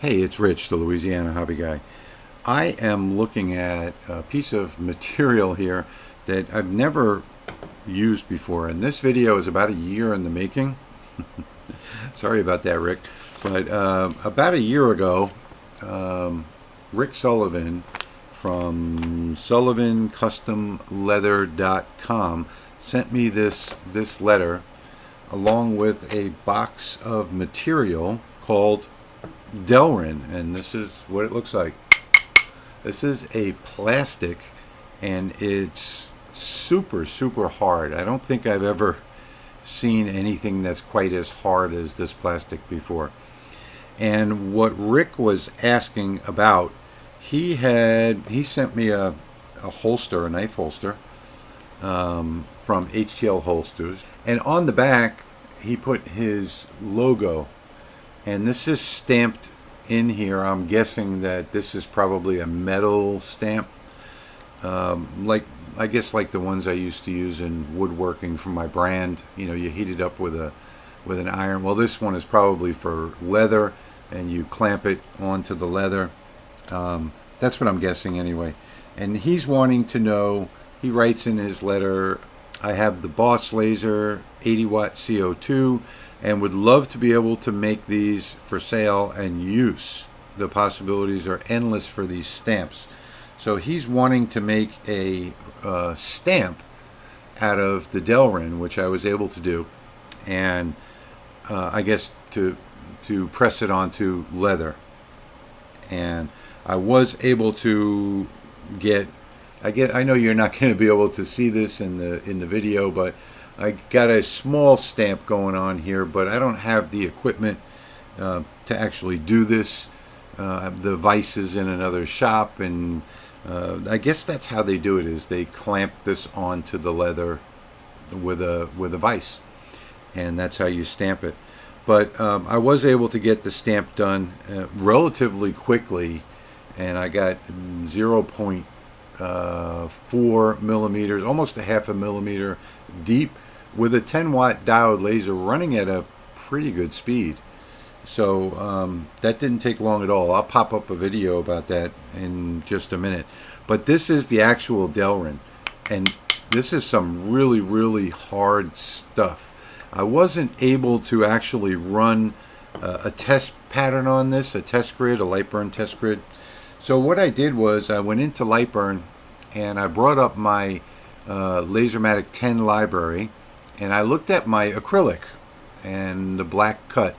Hey, it's Rich, the Louisiana Hobby Guy. I am looking at a piece of material here that I've never used before, and this video is about a year in the making. Sorry about that, Rick. But about a year ago, Rick Sullivan from SullivanCustomLeather.com sent me this letter along with a box of material called Delrin, and this is what it looks like. This is a plastic, and it's super hard. I don't think I've ever seen anything that's quite as hard as this plastic before. And what Rick was asking about, he sent me a holster, a knife holster, from HTL Holsters, and on the back he put his logo. And this is stamped in here. I'm guessing that this is probably a metal stamp, like I guess like the ones I used to use in woodworking for my brand. You know, you heat it up with an iron. Well, this one is probably for leather, and you clamp it onto the leather. That's what I'm guessing anyway. And he's wanting to know. He writes in his letter, "I have the Boss Laser 80-watt CO2. And would love to be able to make these for sale and use. The possibilities are endless for these stamps." So he's wanting to make a stamp out of the Delrin, which I was able to do, and I guess to press it onto leather. And I was able to get. I know you're not going to be able to see this in the video, but I got a small stamp going on here, but I don't have the equipment to actually do this. The vise is in another shop, and I guess that's how they do it, is they clamp this onto the leather with a vise, and that's how you stamp it. But I was able to get the stamp done relatively quickly, and I got 0.4 millimeters, almost a half a millimeter deep, with a 10-watt diode laser running at a pretty good speed. So that didn't take long at all. I'll pop up a video about that in just a minute. But this is the actual Delrin, and this is some really hard stuff. I wasn't able to actually run a test pattern on this, a test grid, a Lightburn test grid. So what I did was I went into Lightburn and I brought up my LaserMATIC 10 library, and I looked at my acrylic and the black cut.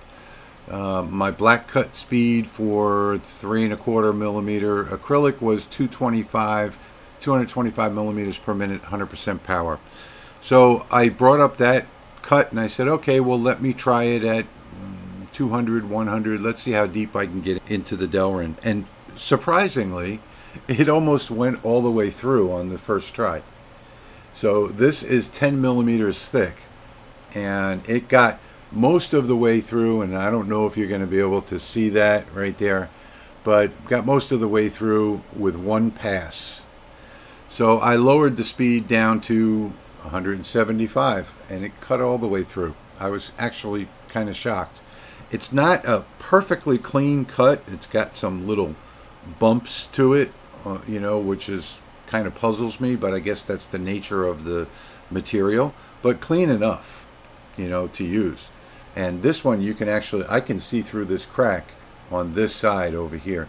My black cut speed for 3¼ millimeter acrylic was 225 millimeters per minute, 100% power. So I brought up that cut and I said, okay, well, let me try it at 200, 100. Let's see how deep I can get into the Delrin. And surprisingly, it almost went all the way through on the first try. So this is 10 millimeters thick, and it got most of the way through, and I don't know if you're going to be able to see that right there, but got most of the way through with one pass. So I lowered the speed down to 175, and it cut all the way through. I was actually kind of shocked. It's not a perfectly clean cut. It's got some little bumps to it, you know, which is kind of puzzles me, but I guess that's the nature of the material. But clean enough, you know, to use. And this one, you can actually, I can see through this crack on this side over here.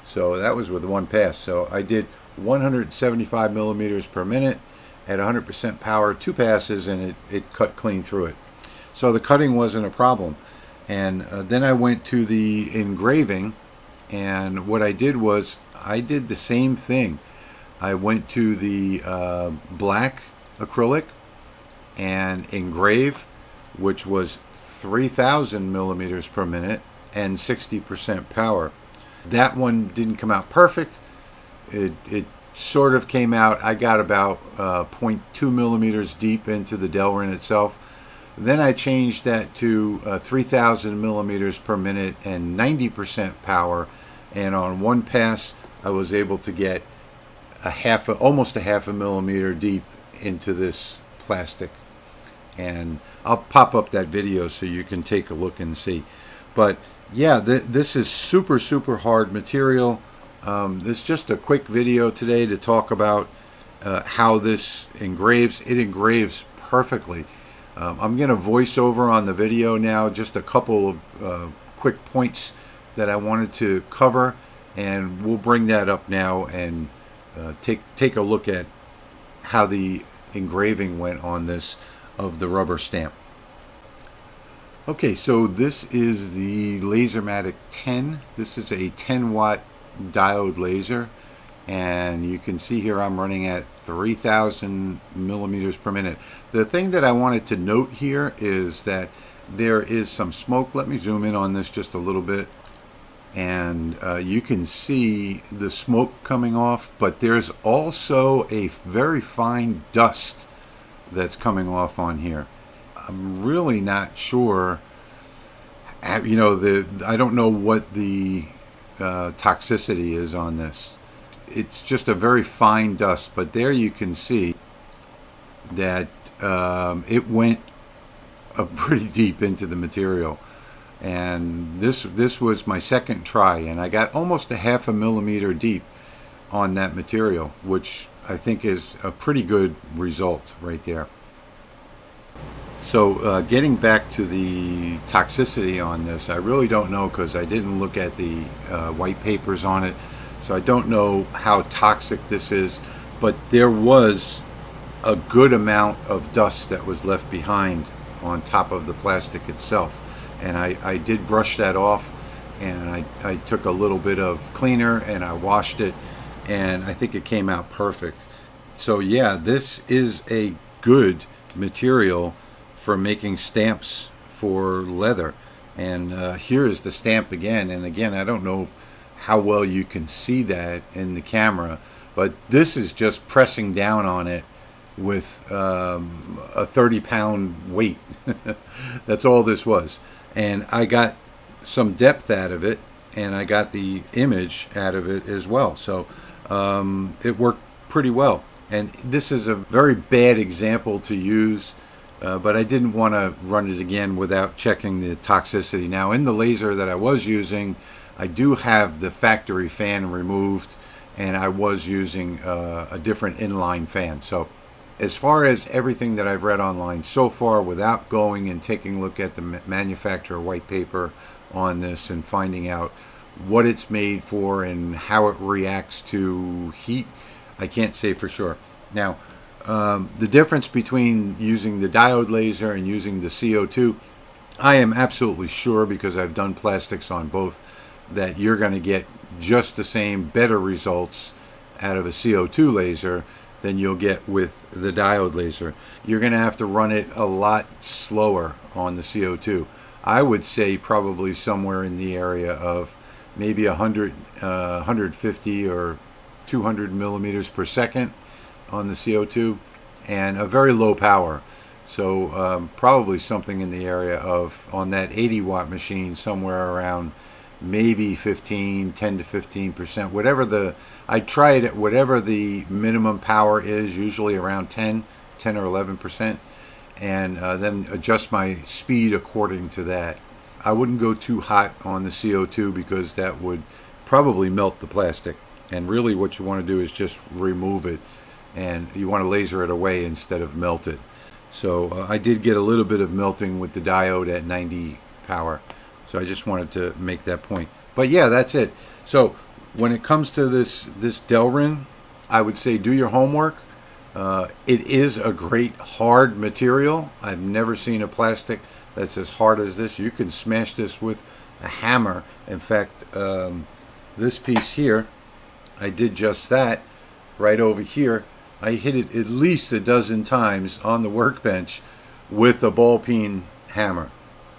So that was with one pass. So I did 175 millimeters per minute at 100% power, 2 passes, and it cut clean through it. So the cutting wasn't a problem. And then I went to the engraving, and what I did was I did the same thing. I went to the black acrylic and engrave, which was 3,000 millimeters per minute and 60% power. That one didn't come out perfect. It sort of came out. I got about 0.2 millimeters deep into the Delrin itself. Then I changed that to 3,000 millimeters per minute and 90% power, and on one pass I was able to get almost a half a millimeter deep into this plastic. And I'll pop up that video so you can take a look and see. But Yeah, this is super hard material. This is just a quick video today to talk about how this engraves. It engraves perfectly. I'm going to voice over on the video now just a couple of quick points that I wanted to cover, and we'll bring that up now and take a look at how the engraving went on this of the rubber stamp. Okay, so this is the LaserMATIC 10. This is a 10 watt diode laser, and you can see here I'm running at 3,000 millimeters per minute. The thing that I wanted to note here is that there is some smoke. Let me zoom in on this just a little bit, and you can see the smoke coming off, but there's also a very fine dust that's coming off on here. I'm really not sure, I don't know what the toxicity is on this. It's just a very fine dust, but there you can see that it went pretty deep into the material. And this was my second try, and I got almost a half a millimeter deep on that material, which I think is a pretty good result right there. So getting back to the toxicity on this, I really don't know, because I didn't look at the white papers on it, so I don't know how toxic this is, but there was a good amount of dust that was left behind on top of the plastic itself, and I did brush that off, and I took a little bit of cleaner and I washed it, and I think it came out perfect. So yeah, this is a good material for making stamps for leather. And here is the stamp again, and again, I don't know how well you can see that in the camera, but this is just pressing down on it with a 30-pound weight. That's all this was. And I got some depth out of it, and I got the image out of it as well. So it worked pretty well. And this is a very bad example to use, but I didn't want to run it again without checking the toxicity. Now, in the laser that I was using, I do have the factory fan removed, and I was using a different inline fan. So as far as everything that I've read online so far, without going and taking a look at the manufacturer white paper on this and finding out what it's made for and how it reacts to heat, I can't say for sure. Now, the difference between using the diode laser and using the CO2, I am absolutely sure, because I've done plastics on both, that you're going to get just the same better results out of a CO2 laser than you'll get with the diode laser. You're going to have to run it a lot slower on the CO2. I would say probably somewhere in the area of maybe 100, 150 or 200 millimeters per second on the CO2, and a very low power. So probably something in the area of, on that 80 watt machine, somewhere around maybe 10 to 15%, whatever I try it at whatever the minimum power is, usually around 10 or 11%, and then adjust my speed according to that. I wouldn't go too hot on the CO2, because that would probably melt the plastic, and really what you want to do is just remove it, and you want to laser it away instead of melt it. So I did get a little bit of melting with the diode at 90 power. So I just wanted to make that point. But yeah, that's it. So when it comes to this Delrin, I would say do your homework. It is a great hard material. I've never seen a plastic that's as hard as this. You can smash this with a hammer. In fact, this piece here, I did just that right over here. I hit it at least a dozen times on the workbench with a ball peen hammer.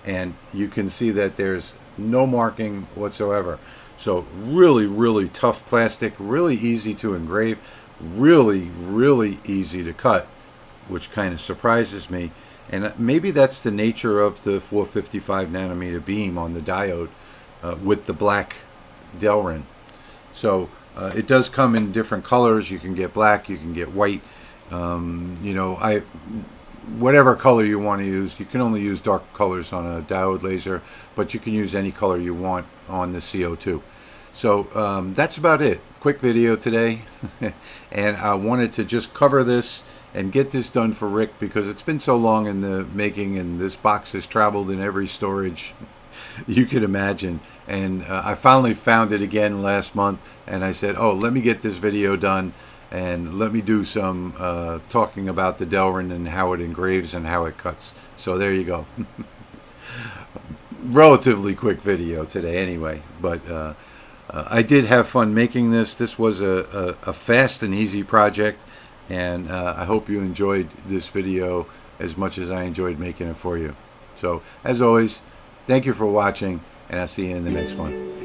And you can see that there's no marking whatsoever. So really tough plastic, really easy to engrave, really easy to cut, which kind of surprises me. And maybe that's the nature of the 455 nanometer beam on the diode with the black Delrin. So it does come in different colors. You can get black, you can get white. whatever color you want to use. You can only use dark colors on a diode laser, but you can use any color you want on the CO2. So that's about it. Quick video today. And I wanted to just cover this and get this done for Rick because it's been so long in the making, and this box has traveled in every storage you could imagine. And I finally found it again last month, and I said, oh, let me get this video done and let me do some talking about the Delrin and how it engraves and how it cuts. So there you go. Relatively quick video today anyway, but I did have fun making this. This was a fast and easy project, and I hope you enjoyed this video as much as I enjoyed making it for you. So as always, thank you for watching, and I'll see you in the next one.